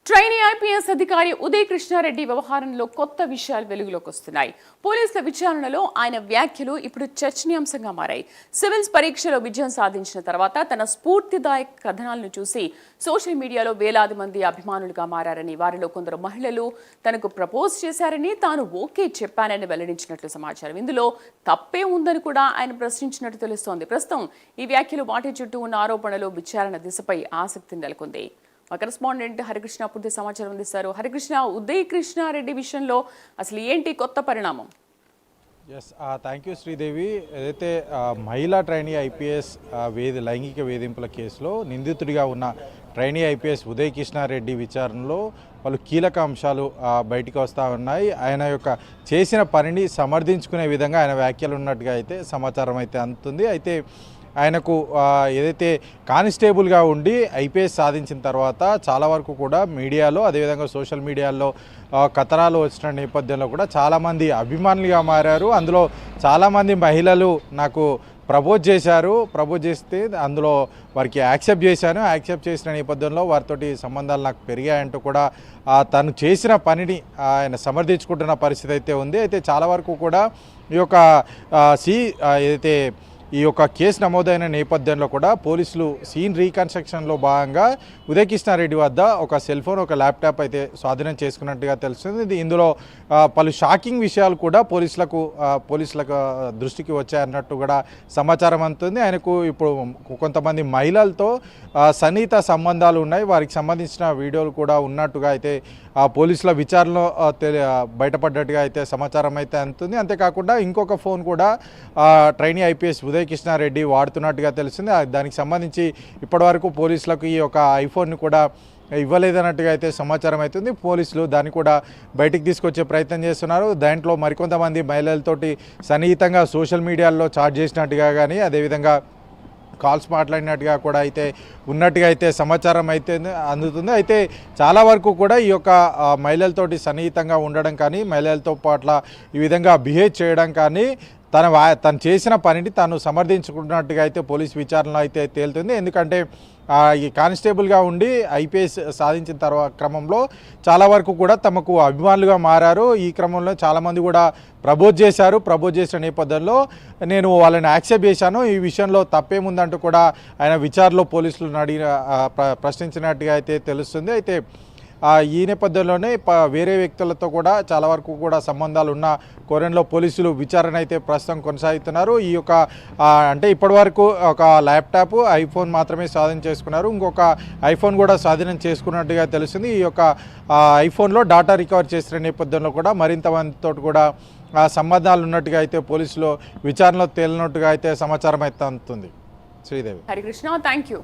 Trainee IPS అధికారి ఉదయ్ కృష్ణారెడ్డి వ్యవహారంలో కొత్త విషయాలు వెలుగులోకి వస్తున్నాయి. పోలీసుల విచారణలో ఆయన వ్యాఖ్యలు ఇప్పుడు చర్చనీయాంశంగా మారాయి. సివిల్స్ పరీక్షలో విజయం సాధించిన తర్వాత తన స్ఫూర్తిదాయక కథనాలను చూసి సోషల్ మీడియాలో వేలాది మంది అభిమానులుగా మారారని, వారిలో కొందరు మహిళలు తనకు ప్రపోజ్ చేశారని, తాను ఓకే చెప్పానని వెల్లడించినట్లు సమాచారం. ఇందులో తప్పే ఉందని కూడా ఆయన ప్రశ్నించినట్టు తెలుస్తోంది. ప్రస్తుతం ఈ వ్యాఖ్యలు వాటి చుట్టూ ఉన్న ఆరోపణలు విచారణ దిశపై ఆసక్తి నెలకొంది. మా కరెస్పాండెంట్ హరికృష్ణ పూర్తి సమాచారం అందిస్తారు. హరికృష్ణ, ఉదయ్ కృష్ణారెడ్డి విషయంలో అసలు ఏంటి కొత్త పరిణామం? Thank you Sridevi. ఏదైతే మహిళా ట్రైనీ ఐపీఎస్ లైంగిక వేధింపుల కేసులో నిందితుడిగా ఉన్న ట్రైనీ ఐపీఎస్ ఉదయ్ కృష్ణారెడ్డి విచారణలో పలు కీలక అంశాలు బయటికి వస్తూ ఉన్నాయి. ఆయన యొక్క చేసిన పనిని సమర్థించుకునే విధంగా ఆయన వ్యాఖ్యలు ఉన్నట్టుగా అయితే సమాచారం అయితే అందుతుంది. అయితే ఆయనకు ఏదైతే కానిస్టేబుల్గా ఉండి ఐపీఎస్ సాధించిన తర్వాత చాలా వరకు కూడా మీడియాలో, అదేవిధంగా సోషల్ మీడియాలో కథనాలు వచ్చిన నేపథ్యంలో కూడా చాలామంది అభిమానులుగా మారారు. అందులో చాలామంది మహిళలు నాకు ప్రపోజ్ చేస్తే అందులో వారికి యాక్సెప్ట్ చేశాను. యాక్సెప్ట్ చేసిన నేపథ్యంలో వారితోటి సంబంధాలు నాకు పెరిగాయంటూ కూడా తను చేసిన పనిని ఆయన సమర్థించుకుంటున్న పరిస్థితి అయితే ఉంది. అయితే చాలా వరకు కూడా ఈ యొక్క ఏదైతే ఈ యొక్క కేసు నమోదైన నేపథ్యంలో కూడా పోలీసులు సీన్ రీకన్స్ట్రక్షన్లో భాగంగా ఉదయ్ కృష్ణారెడ్డి వద్ద ఒక సెల్ ఫోన్, ఒక ల్యాప్టాప్ అయితే స్వాధీనం చేసుకున్నట్టుగా తెలుస్తుంది. ఇందులో పలు షాకింగ్ విషయాలు కూడా పోలీసులకు దృష్టికి వచ్చాయన్నట్టు కూడా సమాచారం అందుతుంది. ఆయనకు ఇప్పుడు కొంతమంది మహిళలతో సన్నిహిత సంబంధాలు ఉన్నాయి. వారికి సంబంధించిన వీడియోలు కూడా ఉన్నట్టుగా అయితే పోలీసుల విచారణలో బయటపడ్డట్టుగా అయితే సమాచారం అయితే అందుతుంది. అంతేకాకుండా ఇంకొక ఫోన్ కూడా ట్రైనీ ఐపీఎస్ ఉదయ్ కృష్ణారెడ్డి వాడుతున్నట్టుగా తెలిసింది. దానికి సంబంధించి ఇప్పటివరకు పోలీసులకు ఈ యొక్క ఐఫోన్ని కూడా ఇవ్వలేదన్నట్టుగా అయితే సమాచారం అవుతుంది. పోలీసులు దాన్ని కూడా బయటికి తీసుకొచ్చే ప్రయత్నం చేస్తున్నారు. దాంట్లో మరికొంతమంది మహిళలతోటి సన్నిహితంగా సోషల్ మీడియాలో చాట్ చేసినట్టుగా కానీ, అదేవిధంగా కాల్స్ మాట్లాడినట్టుగా కూడా అయితే ఉన్నట్టుగా అయితే సమాచారం అయితే అందుతుంది. అయితే చాలా వరకు కూడా ఈ యొక్క మహిళలతోటి సన్నిహితంగా ఉండడం కానీ, మహిళలతో పట్ల ఈ విధంగా బిహేవ్ చేయడం కానీ, తను చేసిన పనిని తాను సమర్థించుకున్నట్టుగా అయితే పోలీస్ విచారణలో అయితే తేలుతుంది. ఎందుకంటే ఈ కానిస్టేబుల్గా ఉండి ఐపీఎస్ సాధించిన క్రమంలో చాలా వరకు కూడా తమకు అభిమానులుగా మారారు. ఈ క్రమంలో చాలామంది కూడా ప్రపోజ్ చేసిన నేపథ్యంలో నేను వాళ్ళని యాక్సెప్ట్ చేశాను, ఈ విషయంలో తప్పేముందంటూ కూడా ఆయన విచారణలో పోలీసులు ప్రశ్నించినట్టుగా అయితే తెలుస్తుంది. అయితే ఈ నేపథ్యంలోనే వేరే వ్యక్తులతో కూడా చాలా వరకు కూడా సంబంధాలు ఉన్న కోణంలో పోలీసులు విచారణ అయితే ప్రస్తుతం కొనసాగుతున్నారు. ఈ యొక్క అంటే ఇప్పటివరకు ఒక ల్యాప్టాప్, ఐఫోన్ మాత్రమే స్వాధీనం చేసుకున్నారు. ఇంకొక ఐఫోన్ కూడా స్వాధీనం చేసుకున్నట్టుగా తెలుస్తుంది. ఈ యొక్క ఐఫోన్లో డాటా రికవర్ చేసిన నేపథ్యంలో కూడా మరింత మందితో కూడా సంబంధాలు ఉన్నట్టుగా అయితే పోలీసులు విచారణలో తేలినట్టుగా అయితే సమాచారం అయితే అందుతుంది. శ్రీదేవి. Harikrishna, thank you.